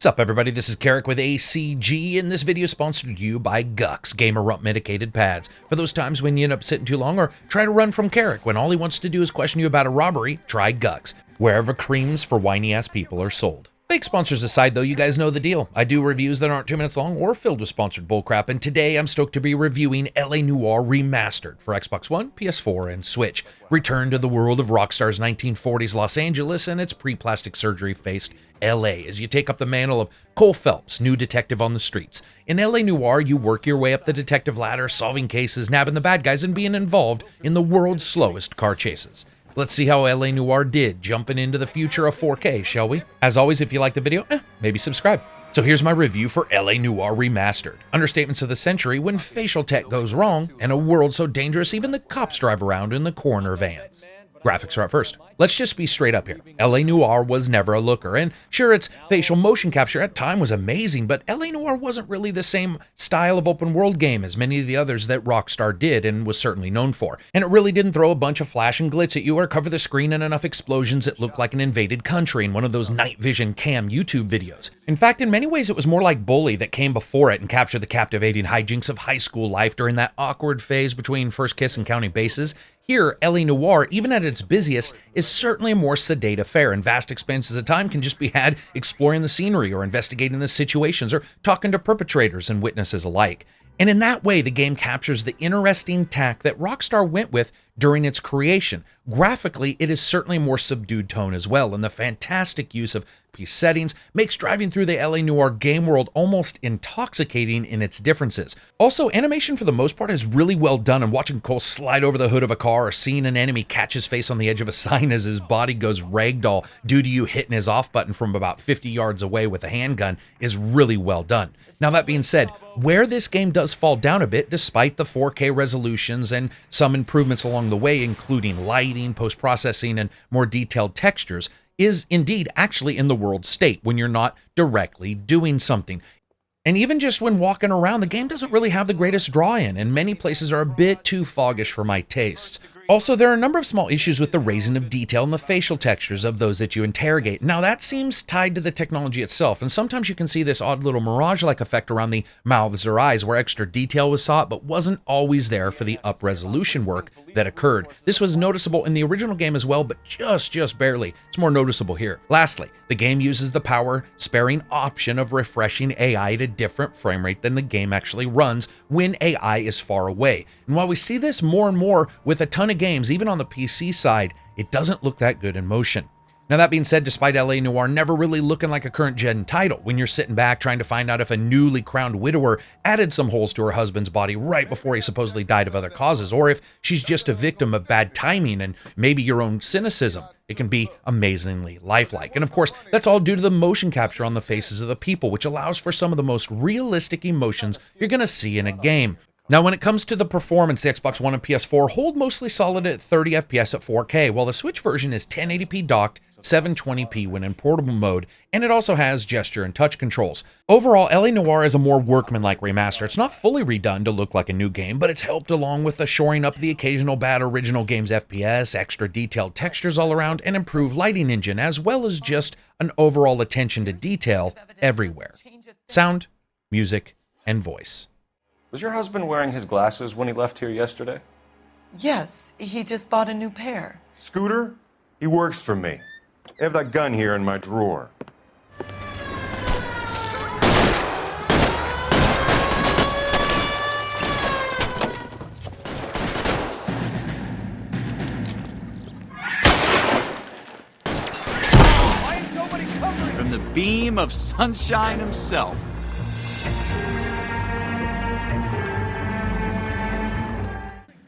What's up, everybody? This is Karak with ACG, and this video is sponsored to you by Gux, Gamer Rump Medicated Pads. For those times when you end up sitting too long or try to run from Karak when all he wants to do is question you about a robbery, try Gux, wherever creams for whiny-ass people are sold. Fake sponsors aside, though, you guys know the deal. I do reviews that aren't 2 minutes long or filled with sponsored bullcrap, and today I'm stoked to be reviewing LA Noire Remastered for Xbox One, PS4, and Switch. Return to the world of Rockstars' 1940s Los Angeles and its pre-plastic surgery-faced LA as you take up the mantle of Cole Phelps, new detective on the streets. In LA Noire, you work your way up the detective ladder, solving cases, nabbing the bad guys, and being involved in the world's slowest car chases. Let's see how LA Noire did, jumping into the future of 4K, shall we? As always, if you like the video, maybe subscribe. So here's my review for LA Noire Remastered. Understatements of the century when facial tech goes wrong, and a world so dangerous even the cops drive around in the coroner vans. Graphics are up first. Let's just be straight up here. LA Noire was never a looker, and sure, its facial motion capture at time was amazing, but LA Noire wasn't really the same style of open world game as many of the others that Rockstar did and was certainly known for. And it really didn't throw a bunch of flash and glitz at you or cover the screen in enough explosions it looked like an invaded country in one of those night vision cam YouTube videos. In fact, in many ways it was more like Bully that came before it and captured the captivating hijinks of high school life during that awkward phase between first kiss and counting bases. Here, LA Noire, even at its busiest, is certainly a more sedate affair, and vast expanses of time can just be had exploring the scenery or investigating the situations or talking to perpetrators and witnesses alike. And in that way, the game captures the interesting tack that Rockstar went with during its creation. Graphically, it is certainly a more subdued tone as well, and the fantastic use of piece settings makes driving through the LA Noire game world almost intoxicating in its differences. Also, animation for the most part is really well done, and watching Cole slide over the hood of a car or seeing an enemy catch his face on the edge of a sign as his body goes ragdoll due to you hitting his off button from about 50 yards away with a handgun is really well done. Now, that being said, where this game does fall down a bit, despite the 4K resolutions and some improvements along the way, including lighting, post-processing, and more detailed textures, is indeed actually in the world state when you're not directly doing something. And even just when walking around, the game doesn't really have the greatest draw-in, and many places are a bit too foggish for my tastes. Also, there are a number of small issues with the raising of detail and the facial textures of those that you interrogate. Now, that seems tied to the technology itself, and sometimes you can see this odd little mirage-like effect around the mouths or eyes where extra detail was sought, but wasn't always there for the up-resolution work that occurred. This was noticeable in the original game as well, but just barely. It's more noticeable here. Lastly, the game uses the power-sparing option of refreshing AI at a different frame rate than the game actually runs when AI is far away. And while we see this more and more with a ton of games, even on the PC side, it doesn't look that good in motion. Now, that being said, despite LA Noire never really looking like a current-gen title, when you're sitting back trying to find out if a newly crowned widower added some holes to her husband's body right before he supposedly died of other causes, or if she's just a victim of bad timing and maybe your own cynicism, it can be amazingly lifelike. And of course, that's all due to the motion capture on the faces of the people, which allows for some of the most realistic emotions you're going to see in a game. Now, when it comes to the performance, the Xbox One and PS4 hold mostly solid at 30 FPS at 4K, while the Switch version is 1080p docked, 720p when in portable mode, and it also has gesture and touch controls. Overall, LA Noire is a more workmanlike remaster. It's not fully redone to look like a new game, but it's helped along with the shoring up the occasional bad original game's FPS, extra detailed textures all around, and improved lighting engine, as well as just an overall attention to detail everywhere. Sound, music, and voice. Was your husband wearing his glasses when he left here yesterday? Yes, he just bought a new pair. Scooter, he works for me. I have that gun here in my drawer. Why is nobody covering? From the beam of sunshine himself.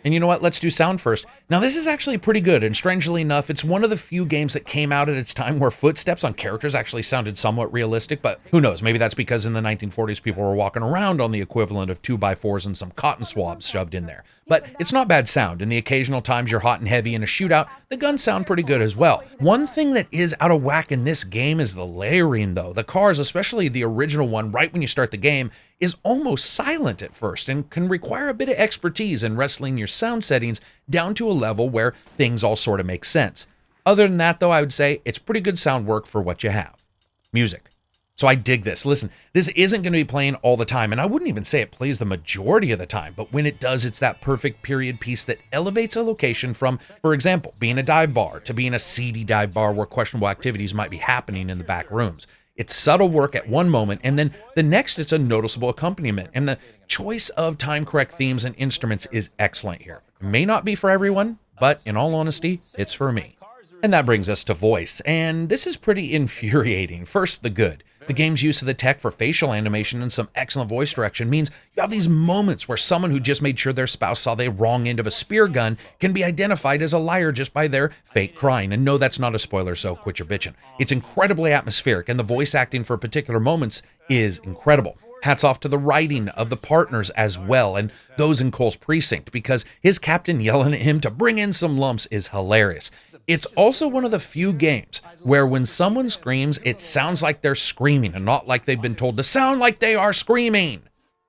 And you know what? Let's do sound first. Now, this is actually pretty good, and strangely enough, it's one of the few games that came out at its time where footsteps on characters actually sounded somewhat realistic, but who knows? Maybe that's because in the 1940s people were walking around on the equivalent of 2x4s and some cotton swabs shoved in there. But it's not bad sound, and the occasional times you're hot and heavy in a shootout, the guns sound pretty good as well. One thing that is out of whack in this game is the layering, though. The cars, especially the original one, right when you start the game, is almost silent at first and can require a bit of expertise in wrestling your sound settings down to a level where things all sort of make sense. Other than that, though, I would say it's pretty good sound work for what you have. Music. So I dig this. Listen, this isn't going to be playing all the time, and I wouldn't even say it plays the majority of the time, but when it does, it's that perfect period piece that elevates a location from, for example, being a dive bar to being a seedy dive bar where questionable activities might be happening in the back rooms. It's subtle work at one moment, and then the next it's a noticeable accompaniment, and the choice of time-correct themes and instruments is excellent here. It may not be for everyone, but in all honesty, it's for me. And that brings us to voice, and this is pretty infuriating. First, the good. The game's use of the tech for facial animation and some excellent voice direction means you have these moments where someone who just made sure their spouse saw the wrong end of a spear gun can be identified as a liar just by their fake crying. And no, that's not a spoiler, so quit your bitching. It's incredibly atmospheric, and the voice acting for particular moments is incredible. Hats off to the writing of the partners as well, and those in Cole's precinct, because his captain yelling at him to bring in some lumps is hilarious. It's also one of the few games where when someone screams, it sounds like they're screaming and not like they've been told to sound like they are screaming.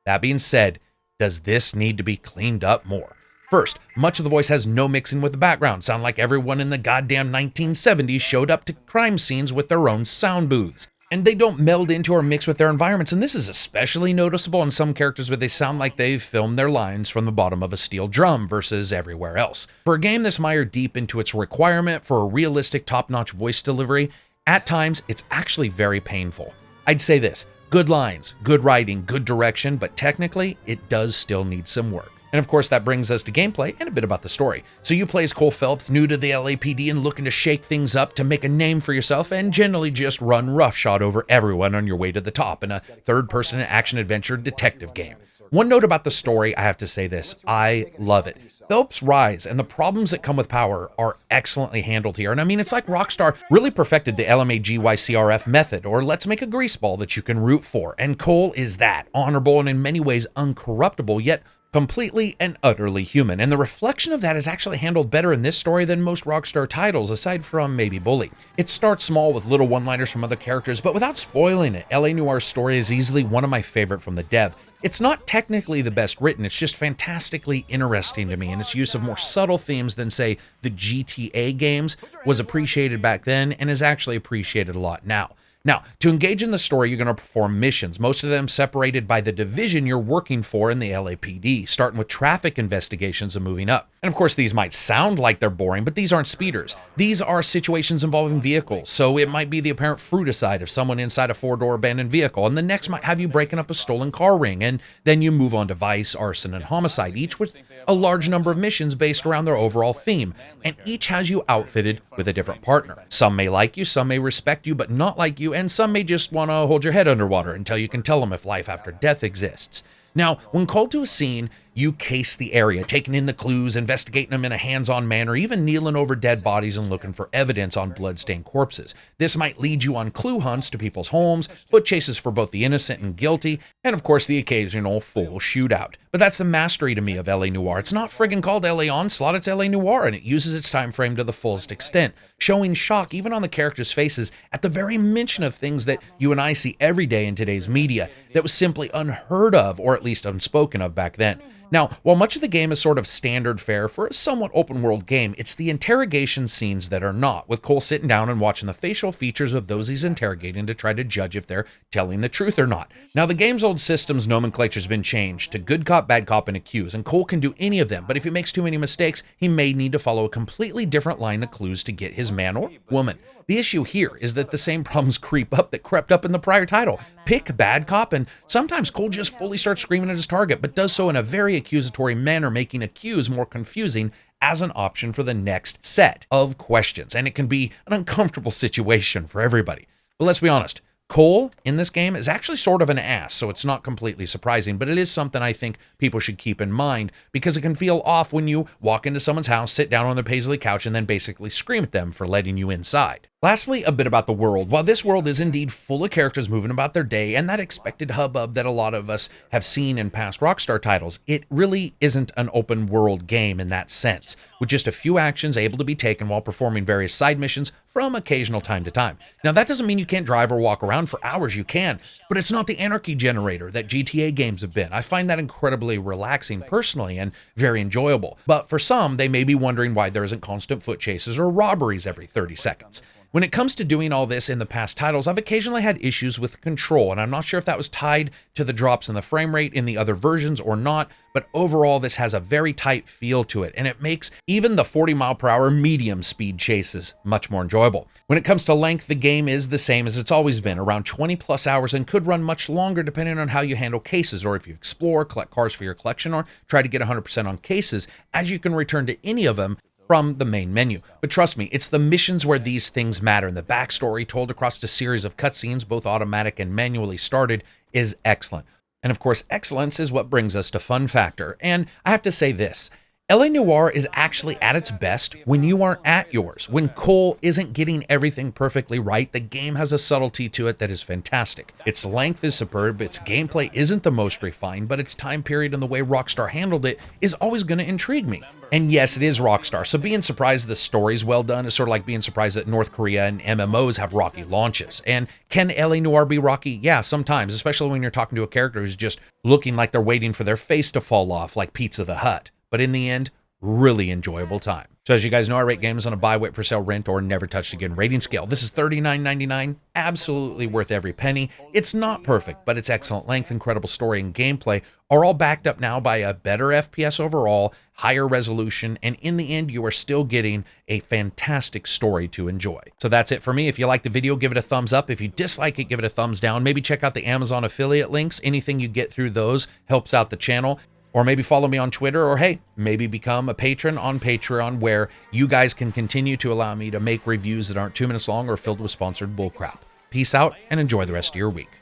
That being said, does this need to be cleaned up more? First, much of the voice has no mixing with the background, sound like everyone in the goddamn 1970s showed up to crime scenes with their own sound booths. And they don't meld into or mix with their environments, and this is especially noticeable in some characters where they sound like they've filmed their lines from the bottom of a steel drum versus everywhere else. For a game this mired deep into its requirement for a realistic top-notch voice delivery, at times it's actually very painful. I'd say this, good lines, good writing, good direction, but technically it does still need some work. And of course, that brings us to gameplay and a bit about the story. So you play as Cole Phelps, new to the LAPD and looking to shake things up to make a name for yourself and generally just run roughshod over everyone on your way to the top in a third-person action-adventure detective game. One note about the story, I have to say this, I love it. Phelps' rise and the problems that come with power are excellently handled here. And I mean, it's like Rockstar really perfected the LMAGYCRF method, or let's make a greaseball that you can root for. And Cole is that, honorable and in many ways uncorruptible, yet completely and utterly human, and the reflection of that is actually handled better in this story than most Rockstar titles, aside from maybe Bully. It starts small with little one-liners from other characters, but without spoiling it, LA Noire's story is easily one of my favorite from the dev. It's not technically the best written, it's just fantastically interesting to me, and its use of more subtle themes than, say, the GTA games was appreciated back then and is actually appreciated a lot now. Now, to engage in the story, you're going to perform missions, most of them separated by the division you're working for in the LAPD, starting with traffic investigations and moving up. And of course, these might sound like they're boring, but these aren't speeders. These are situations involving vehicles, so it might be the apparent fruiticide of someone inside a four-door abandoned vehicle, and the next might have you breaking up a stolen car ring, and then you move on to vice, arson, and homicide, each with a large number of missions based around their overall theme, and each has you outfitted with a different partner. Some may like you, some may respect you, but not like you, and some may just want to hold your head underwater until you can tell them if life after death exists. Now, when called to a scene, you case the area, taking in the clues, investigating them in a hands-on manner, even kneeling over dead bodies and looking for evidence on blood-stained corpses. This might lead you on clue hunts to people's homes, foot chases for both the innocent and guilty, and of course the occasional full shootout. But that's the mastery to me of LA Noire. It's not friggin' called LA Onslaught, it's LA Noire, and it uses its time frame to the fullest extent, showing shock even on the characters' faces at the very mention of things that you and I see every day in today's media that was simply unheard of, or at least unspoken of back then. Now, while much of the game is sort of standard fare for a somewhat open-world game, it's the interrogation scenes that are not, with Cole sitting down and watching the facial features of those he's interrogating to try to judge if they're telling the truth or not. Now, the game's old system's nomenclature's been changed to good cop, bad cop, and accused, and Cole can do any of them, but if he makes too many mistakes, he may need to follow a completely different line of clues to get his man or woman. The issue here is that the same problems creep up that crept up in the prior title. Pick bad cop, and sometimes Cole just fully starts screaming at his target, but does so in a very accusatory manner, making accuse more confusing as an option for the next set of questions. And it can be an uncomfortable situation for everybody. But let's be honest, Cole in this game is actually sort of an ass, so it's not completely surprising, but it is something I think people should keep in mind because it can feel off when you walk into someone's house, sit down on their paisley couch, and then basically scream at them for letting you inside. Lastly, a bit about the world. While this world is indeed full of characters moving about their day and that expected hubbub that a lot of us have seen in past Rockstar titles, it really isn't an open world game in that sense, with just a few actions able to be taken while performing various side missions from occasional time to time. Now, that doesn't mean you can't drive or walk around for hours, you can, but it's not the anarchy generator that GTA games have been. I find that incredibly relaxing personally and very enjoyable, but for some, they may be wondering why there isn't constant foot chases or robberies every 30 seconds. When it comes to doing all this in the past titles, I've occasionally had issues with control, and I'm not sure if that was tied to the drops in the frame rate in the other versions or not, but overall this has a very tight feel to it, and it makes even the 40-mile-per-hour medium speed chases much more enjoyable. When it comes to length, the game is the same as it's always been, around 20 plus hours, and could run much longer depending on how you handle cases, or if you explore, collect cars for your collection, or try to get 100% on cases, as you can return to any of them from the main menu. But trust me, it's the missions where these things matter, and the backstory told across a series of cutscenes, both automatic and manually started, is excellent. And of course, excellence is what brings us to fun factor. And I have to say this, LA Noire is actually at its best when you aren't at yours. When Cole isn't getting everything perfectly right, the game has a subtlety to it that is fantastic. Its length is superb, its gameplay isn't the most refined, but its time period and the way Rockstar handled it is always going to intrigue me. And yes, it is Rockstar, so being surprised the story's well done is sort of like being surprised that North Korea and MMOs have rocky launches. And can LA Noire be rocky? Yeah, sometimes, especially when you're talking to a character who's just looking like they're waiting for their face to fall off like Pizza the Hut. But in the end, really enjoyable time. So as you guys know, I rate games on a buy, wait for sale, rent, or never touched again rating scale. This is $39.99, absolutely worth every penny. It's not perfect, but its excellent length, incredible story, and gameplay are all backed up now by a better FPS overall, higher resolution, and in the end, you are still getting a fantastic story to enjoy. So that's it for me. If you like the video, give it a thumbs up. If you dislike it, give it a thumbs down. Maybe check out the Amazon affiliate links. Anything you get through those helps out the channel. Or maybe follow me on Twitter, or hey, maybe become a patron on Patreon, where you guys can continue to allow me to make reviews that aren't 2 minutes long or filled with sponsored bullcrap. Peace out and enjoy the rest of your week.